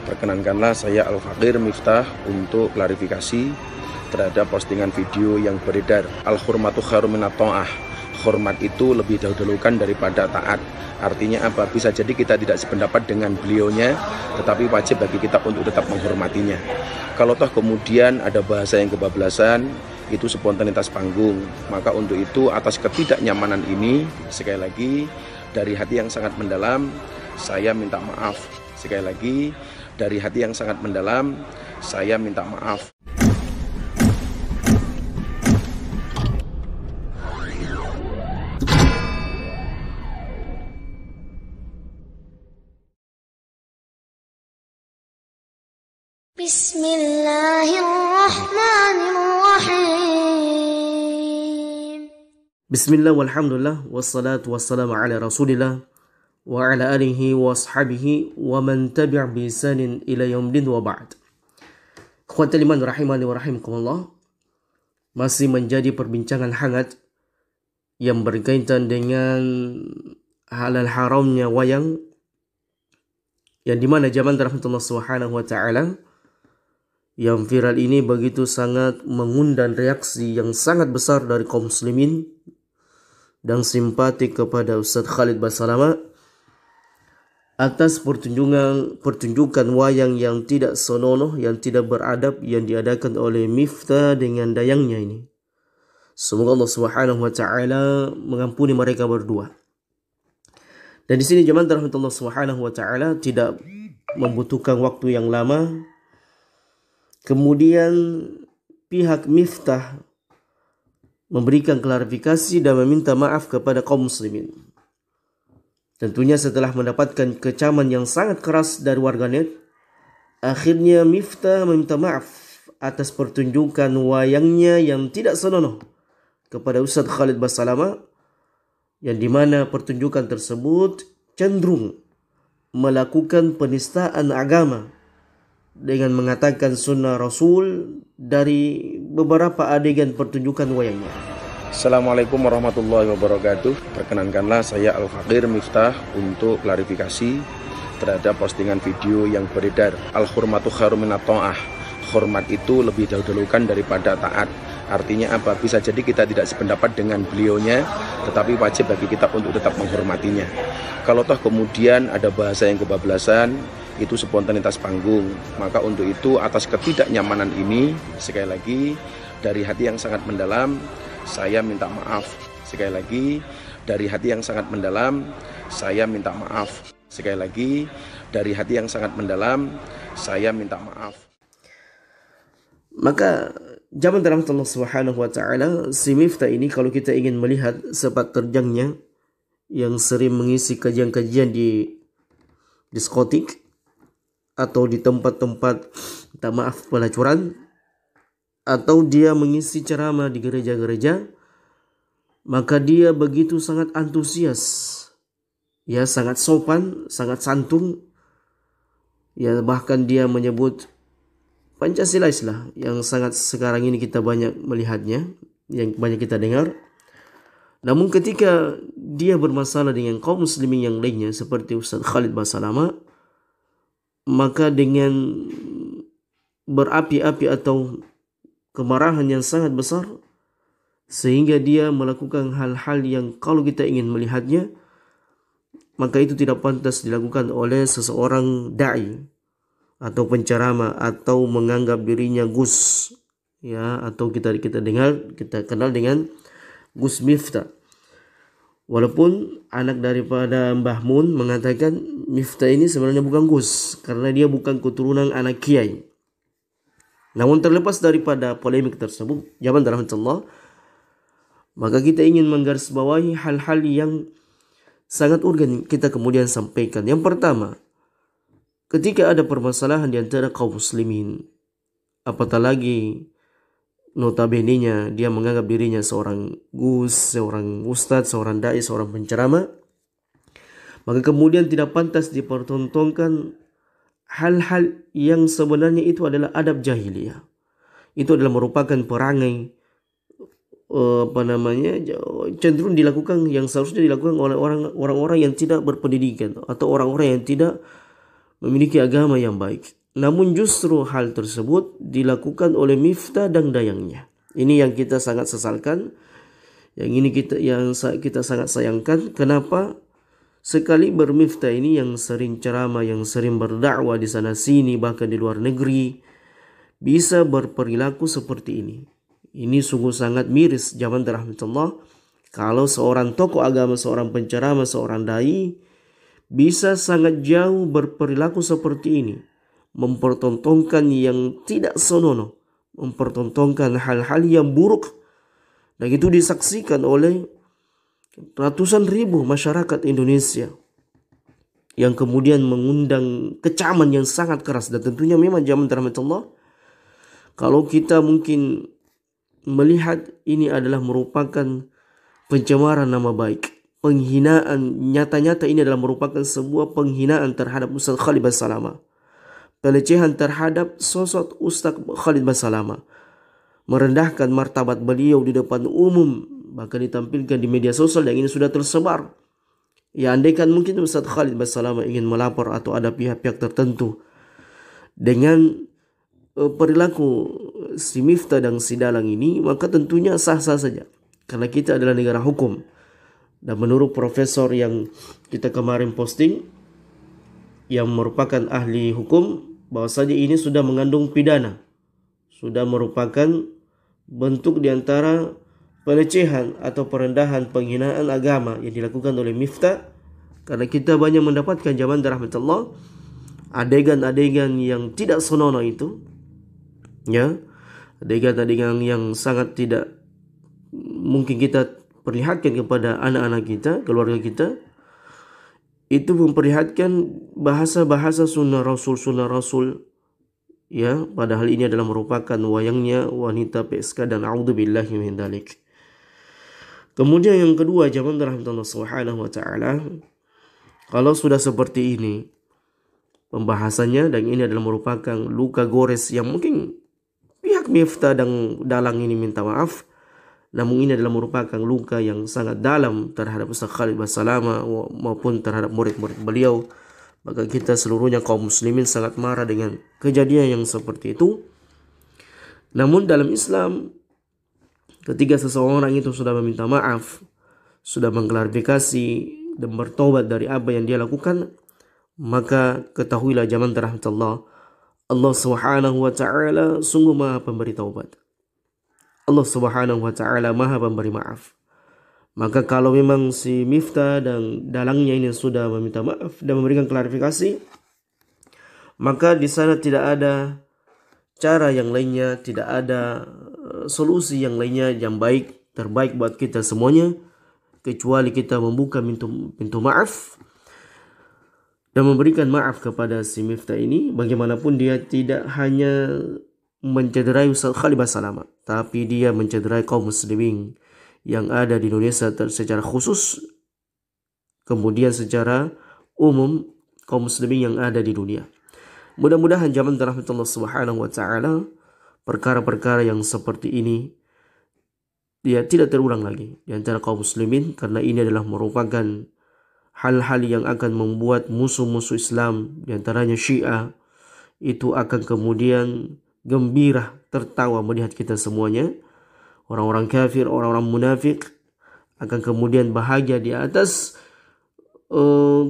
Perkenankanlah saya Al-Faqir Miftah untuk klarifikasi terhadap postingan video yang beredar. Al-hurmatu khairum minat ta'ah. Hormat itu lebih dahulukan daripada taat. Artinya apa? Bisa jadi kita tidak sependapat dengan beliaunya, tetapi wajib bagi kita untuk tetap menghormatinya. Kalau toh kemudian ada bahasa yang kebablasan, itu spontanitas panggung. Maka untuk itu, atas ketidaknyamanan ini, sekali lagi dari hati yang sangat mendalam, saya minta maaf. Sekali lagi dari hati yang sangat mendalam, saya minta maaf. Bismillahirrahmanirrahim. Bismillah walhamdulillah wassalatu wassalamu ala rasulillah wa ala alihi wa ashabihi wa man tabi'a bi ihsanin ila yaumil wa ba'd. Ikhwatal iman rahimani wa rahimakumullah. Masih menjadi perbincangan hangat yang berkaitan dengan halal haramnya wayang, yang dimana zaman rahmatullah subhanahu wa ta'ala yang viral ini begitu sangat mengundang reaksi yang sangat besar dari kaum muslimin dan simpati kepada Ustaz Khalid Basalamah atas pertunjukan wayang yang tidak senonoh, yang tidak beradab yang diadakan oleh Miftah dengan dayangnya ini. Semoga Allah Subhanahu wa taala mengampuni mereka berdua. Dan di sini jemaah rahmatullah Subhanahu wa taala tidak membutuhkan waktu yang lama. Kemudian pihak Miftah memberikan klarifikasi dan meminta maaf kepada kaum muslimin. Tentunya setelah mendapatkan kecaman yang sangat keras dari warganet, akhirnya Miftah meminta maaf atas pertunjukan wayangnya yang tidak senonoh kepada Ustaz Khalid Basalamah, yang dimana pertunjukan tersebut cenderung melakukan penistaan agama dengan mengatakan sunnah Rasul dari beberapa adegan pertunjukan wayangnya. Assalamualaikum warahmatullahi wabarakatuh. Perkenankanlah saya Al-Faqir Miftah untuk klarifikasi terhadap postingan video yang beredar. Al-hurmatu khairum minat ta'ah. Hormat itu lebih dahulukan daripada taat. Artinya apa? Bisa jadi kita tidak sependapat dengan beliaunya, tetapi wajib bagi kita untuk tetap menghormatinya. Kalau toh kemudian ada bahasa yang kebablasan, itu spontanitas panggung. Maka untuk itu, atas ketidaknyamanan ini, sekali lagi dari hati yang sangat mendalam, saya minta maaf. Sekali lagi dari hati yang sangat mendalam, saya minta maaf. Sekali lagi dari hati yang sangat mendalam, saya minta maaf. Maka zaman dalam Allah Subhanahu wa taala, si Miftah ini kalau kita ingin melihat sepak terjangnya yang sering mengisi kajian-kajian di diskotik atau di tempat-tempat minta maaf pelacuran, atau dia mengisi ceramah di gereja-gereja, maka dia begitu sangat antusias, ya, sangat sopan, sangat santun, ya, bahkan dia menyebut Pancasila Islam yang sangat sekarang ini kita banyak melihatnya, yang banyak kita dengar. Namun ketika dia bermasalah dengan kaum muslimin yang lainnya seperti Ustaz Khalid Basalamah, maka dengan berapi-api atau kemarahan yang sangat besar, sehingga dia melakukan hal-hal yang kalau kita ingin melihatnya, maka itu tidak pantas dilakukan oleh seseorang da'i atau penceramah, atau menganggap dirinya Gus, ya, atau kita kenal dengan Gus Miftah. Walaupun anak daripada Mbah Mun mengatakan Miftah ini sebenarnya bukan Gus karena dia bukan keturunan anak kiai. Namun terlepas daripada polemik tersebut, zaman rahmatullah, maka kita ingin menggarisbawahi hal-hal yang sangat urgen kita kemudian sampaikan. Yang pertama, ketika ada permasalahan di antara kaum muslimin, apatah lagi notabene-nya dia menganggap dirinya seorang gus, seorang ustadz, seorang dai, seorang penceramah, maka kemudian tidak pantas dipertontonkan hal-hal yang sebenarnya itu adalah adab jahiliyah. Itu adalah merupakan perangai cenderung dilakukan, yang seharusnya dilakukan oleh orang-orang yang tidak berpendidikan atau orang-orang yang tidak memiliki agama yang baik. Namun justru hal tersebut dilakukan oleh Miftah dan dayangnya. Ini yang kita sangat sesalkan. Yang kita sangat sayangkan. Kenapa? Sekali bermiftah ini yang sering ceramah, yang sering berdakwah di sana sini, bahkan di luar negeri, bisa berperilaku seperti ini. Ini sungguh sangat miris zaman rahmatullah. Kalau seorang tokoh agama, seorang penceramah, seorang dai bisa sangat jauh berperilaku seperti ini, mempertontonkan yang tidak senonoh, mempertontonkan hal-hal yang buruk, dan itu disaksikan oleh ratusan ribu masyarakat Indonesia yang kemudian mengundang kecaman yang sangat keras. Dan tentunya memang zaman rahmatullah, kalau kita mungkin melihat ini adalah merupakan pencemaran nama baik, penghinaan, nyata-nyata ini adalah merupakan sebuah penghinaan terhadap Ustaz Khalid Basalamah, pelecehan terhadap sosok Ustaz Khalid Basalamah, merendahkan martabat beliau di depan umum, bahkan ditampilkan di media sosial, dan ini sudah tersebar. Ya, andaikan mungkin Ustaz Khalid Basalamah ingin melapor atau ada pihak-pihak tertentu dengan perilaku si Miftah dan si dalang ini, maka tentunya sah-sah saja, karena kita adalah negara hukum. Dan menurut profesor yang kita kemarin posting, yang merupakan ahli hukum, bahwasanya ini sudah mengandung pidana, sudah merupakan bentuk diantara pelecehan atau perendahan, penghinaan agama yang dilakukan oleh Miftah. Karena kita banyak mendapatkan zaman rahmatullah adegan-adegan yang tidak senonoh itu, ya, adegan-adegan yang sangat tidak mungkin kita perlihatkan kepada anak-anak kita, keluarga kita. Itu memperlihatkan bahasa-bahasa sunnah Rasul, ya, padahal ini adalah merupakan wayangnya wanita PSK, dan a'udzubillahi min dzalik. Kemudian yang kedua, zaman rahmatullah subhanahu wa ta'ala, kalau sudah seperti ini pembahasannya, dan ini adalah merupakan luka gores yang mungkin pihak Miftah dan dalang ini minta maaf, namun ini adalah merupakan luka yang sangat dalam terhadap Ustaz Khalid Basalamah maupun terhadap murid-murid beliau. Maka kita seluruhnya kaum muslimin sangat marah dengan kejadian yang seperti itu. Namun dalam Islam, ketika seseorang itu sudah meminta maaf, sudah mengklarifikasi dan bertobat dari apa yang dia lakukan, maka ketahuilah zaman rahmatullah, Allah Subhanahu wa ta'ala sungguh maha pemberi taubat. Allah Subhanahu wa ta'ala maha pemberi maaf. Maka kalau memang si Miftah dan dalangnya ini sudah meminta maaf dan memberikan klarifikasi, maka di sana tidak ada cara yang lainnya, tidak ada solusi yang lainnya yang baik, terbaik buat kita semuanya, kecuali kita membuka pintu maaf dan memberikan maaf kepada si Miftah ini. Bagaimanapun dia tidak hanya mencederai Ustaz Khalid Basalamah, tapi dia mencederai kaum muslimin yang ada di Indonesia secara khusus, kemudian secara umum kaum muslimin yang ada di dunia. Mudah-mudahan zaman rahmatullah subhanahu wa ta'ala perkara-perkara yang seperti ini dia tidak terulang lagi di antara kaum muslimin, karena ini adalah merupakan hal-hal yang akan membuat musuh-musuh Islam, di antaranya Syiah, itu akan kemudian gembira, tertawa melihat kita semuanya. Orang-orang kafir, orang-orang munafik akan kemudian bahagia di atas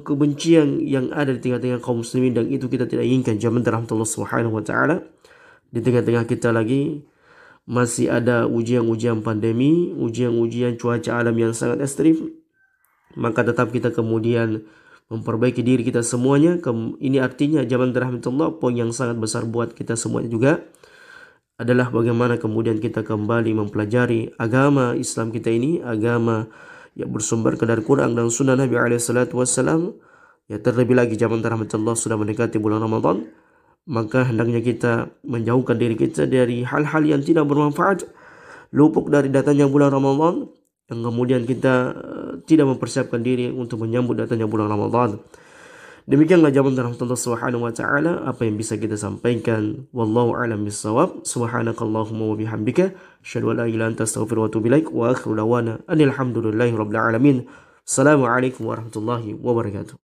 kebencian yang ada di tengah-tengah kaum muslimin, dan itu kita tidak inginkan. Zaman rahmatullah subhanahu wa ta'ala, di tengah-tengah kita lagi masih ada ujian-ujian pandemi, ujian-ujian cuaca alam yang sangat ekstrim, maka tetap kita kemudian memperbaiki diri kita semuanya. Ini artinya zaman rahmatullah, poin yang sangat besar buat kita semuanya juga adalah bagaimana kemudian kita kembali mempelajari agama Islam kita ini, agama yang bersumber dari Quran dan Sunnah Nabi SAW. Ya, terlebih lagi zaman rahmatullah sudah mendekati bulan Ramadan, maka hendaknya kita menjauhkan diri kita dari hal-hal yang tidak bermanfaat, luput dari datangnya bulan Ramadan, yang kemudian kita tidak mempersiapkan diri untuk menyambut datangnya bulan Ramadan. Demikianlah zaman rahmatullah subhanahu wa ta'ala apa yang bisa kita sampaikan. Wallahu a'lam bissawab. Subhanakallahumma wa bihamdika asyhadu an la ilaha illa anta astaghfiruka wa atubu ilaik. Wa akhiru da'wana alhamdulillahi rabbil alamin. Assalamualaikum warahmatullahi wabarakatuh.